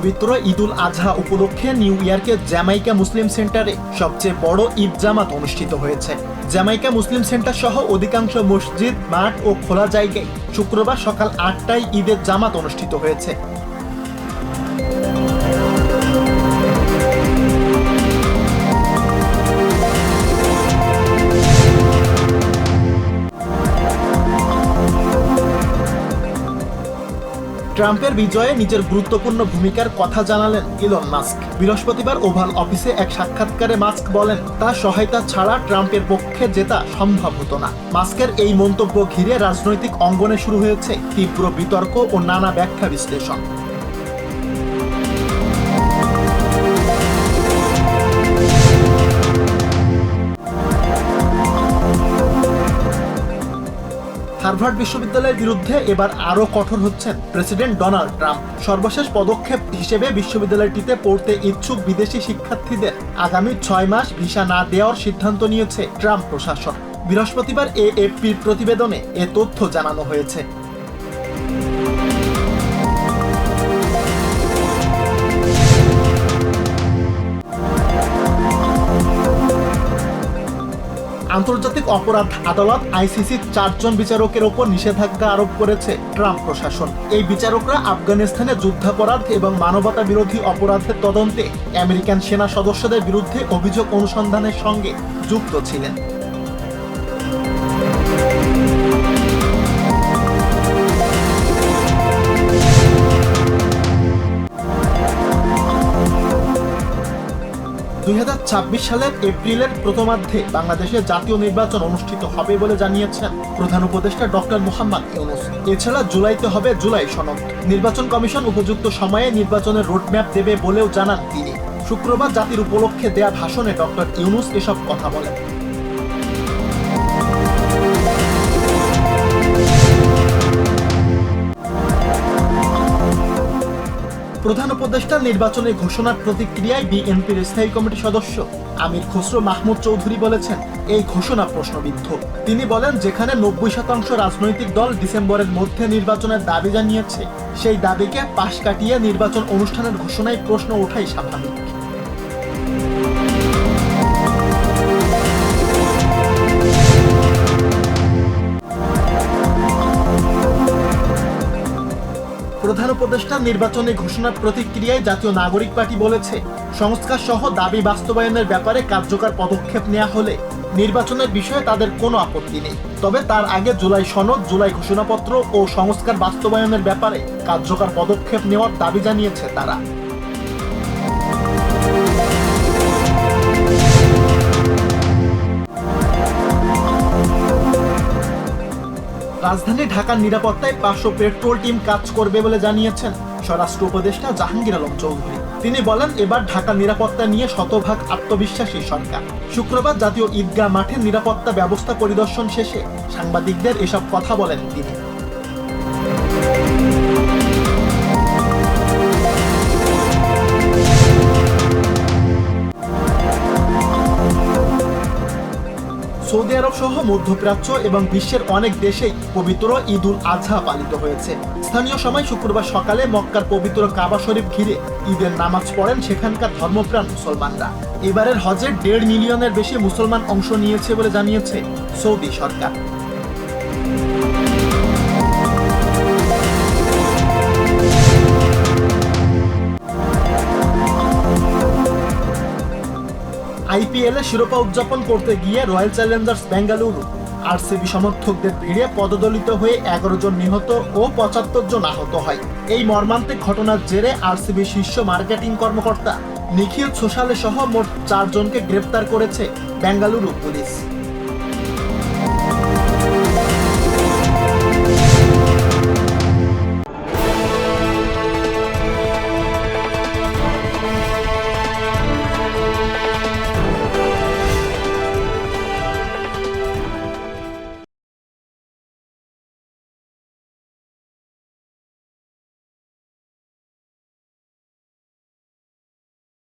পবিত্র ঈদুল আজহা উপলক্ষে নিউ ইয়র্কের জ্যামাইকা মুসলিম সেন্টারে সবচেয়ে বড় ঈদ জামাত অনুষ্ঠিত হয়েছে। জ্যামাইকা মুসলিম সেন্টার সহ অধিকাংশ মসজিদ, মাঠ ও খোলা জায়গায় শুক্রবার সকাল ৮টায় ঈদের জামাত অনুষ্ঠিত হয়েছে। ট্রাম্পের বিজয়ে নিজের গুরুত্বপূর্ণ ভূমিকার কথা জানালেন ইলন মাস্ক। বৃহস্পতিবার ওভাল অফিসে এক সাক্ষাৎকারে মাস্ক বলেন, তার সহায়তা ছাড়া ট্রাম্পের পক্ষে জেতা সম্ভব হতো না। মাস্কের এই মন্তব্য ঘিরে রাজনৈতিক অঙ্গনে শুরু হয়েছে তীব্র বিতর্ক ও নানা ব্যাখ্যা বিশ্লেষণ। হার্ভার্ড বিশ্ববিদ্যালয়ের বিরুদ্ধে এবার আরও কঠোর হচ্ছেন প্রেসিডেন্ট ডোনাল্ড ট্রাম্প। সর্বশেষ পদক্ষেপ হিসেবে বিশ্ববিদ্যালয়টিতে পড়তে ইচ্ছুক বিদেশি শিক্ষার্থীদের আগামী ৬ মাস ভিসা না দেওয়ার সিদ্ধান্ত নিয়েছে ট্রাম্প প্রশাসন। বৃহস্পতিবার এএফপির প্রতিবেদনে এ তথ্য জানানো হয়েছে। আন্তর্জাতিক অপরাধ আদালত আইসিসির ৪ জন বিচারকের ওপর নিষেধাজ্ঞা আরোপ করেছে ট্রাম্প প্রশাসন। এই বিচারকরা আফগানিস্তানে যুদ্ধাপরাধ এবং মানবতা বিরোধী অপরাধের তদন্তে আমেরিকান সেনা সদস্যদের বিরুদ্ধে অভিযোগ অনুসন্ধানের সঙ্গে যুক্ত ছিলেন। সালের এপ্রিলের প্রথমার্ধে বাংলাদেশে জাতীয় নির্বাচন অনুষ্ঠিত হবে বলে জানিয়েছেন প্রধান উপদেষ্টা ডক্টর মোহাম্মদ ইউনূস। এছাড়া জুলাইতে হবে জুলাই সনদ। নির্বাচন কমিশন উপযুক্ত সময়ে নির্বাচনের রোডম্যাপ দেবে বলেও জানান তিনি। শুক্রবার জাতির উপলক্ষে দেয়া ভাষণে ডক্টর ইউনূস এসব কথা বলেন। প্রধান উপদেষ্টা নির্বাচনের ঘোষণার প্রতিক্রিয়ায় বিএনপির স্থায়ী কমিটির সদস্য আমির খসরু মাহমুদ চৌধুরী বলেছেন, এই ঘোষণা প্রশ্নবিদ্ধ। তিনি বলেন, যেখানে ৯০% রাজনৈতিক দল ডিসেম্বরের মধ্যে নির্বাচনের দাবি জানিয়েছে, সেই দাবিকে পাশ কাটিয়ে নির্বাচন অনুষ্ঠানের ঘোষণায় প্রশ্ন ওঠাই স্বাভাবিক। প্রধান উপদেষ্টা নির্বাচনী ঘোষণার প্রতিক্রিয়ায় জাতীয় নাগরিক পার্টি বলেছে, সংস্কার সহ দাবি বাস্তবায়নের ব্যাপারে কার্যকর পদক্ষেপ নেওয়া হলে নির্বাচনের বিষয়ে তাদের কোনো আপত্তি নেই। তবে তার আগে জুলাই সনদ, জুলাই ঘোষণাপত্র ও সংস্কার বাস্তবায়নের ব্যাপারে কার্যকর পদক্ষেপ নেওয়ার দাবি জানিয়েছে তারা। রাজধানী ঢাকার নিরাপত্তায় ৫০০ পেট্রোল টিম কাজ করবে বলে জানিয়েছেন স্বরাষ্ট্র উপদেষ্টা জাহাঙ্গীর আলম চৌধুরী। তিনি বলেন, এবার ঢাকার নিরাপত্তা নিয়ে শতভাগ আত্মবিশ্বাসী সরকার। শুক্রবার জাতীয় ঈদগাহ মাঠে নিরাপত্তা ব্যবস্থা পরিদর্শন শেষে সাংবাদিকদের এসব কথা বলেন তিনি। সৌদি আরব সহ মধ্যপ্রাচ্য এবং বিশ্বের অনেক দেশেই পবিত্র ঈদুল আজহা পালিত হয়েছে। স্থানীয় সময় শুক্রবার সকালে মক্কার পবিত্র কাবা শরীফ ঘিরে ঈদের নামাজ পড়েন সেখানকার ধর্মপ্রাণ মুসলমানরা। এবারের হজে ১.৫ মিলিয়নের বেশি মুসলমান অংশ নিয়েছে বলে জানিয়েছে সৌদি সরকার। আইপিএলে শিরোপা উদযাপন করতে গিয়ে রয়্যাল চ্যালেঞ্জার্স বেঙ্গালুরু আরসিবি সমর্থকদের ভিড়ে পদদলিত হয়ে ১১ জন নিহত ও ৭৫ জন আহত হয়। এই মর্মান্তিক ঘটনার জেরে আরসিবি শীর্ষ মার্কেটিং কর্মকর্তা নিখিল সোশালে সহ মোট ৪ জনকে গ্রেপ্তার করেছে বেঙ্গালুরু পুলিশ।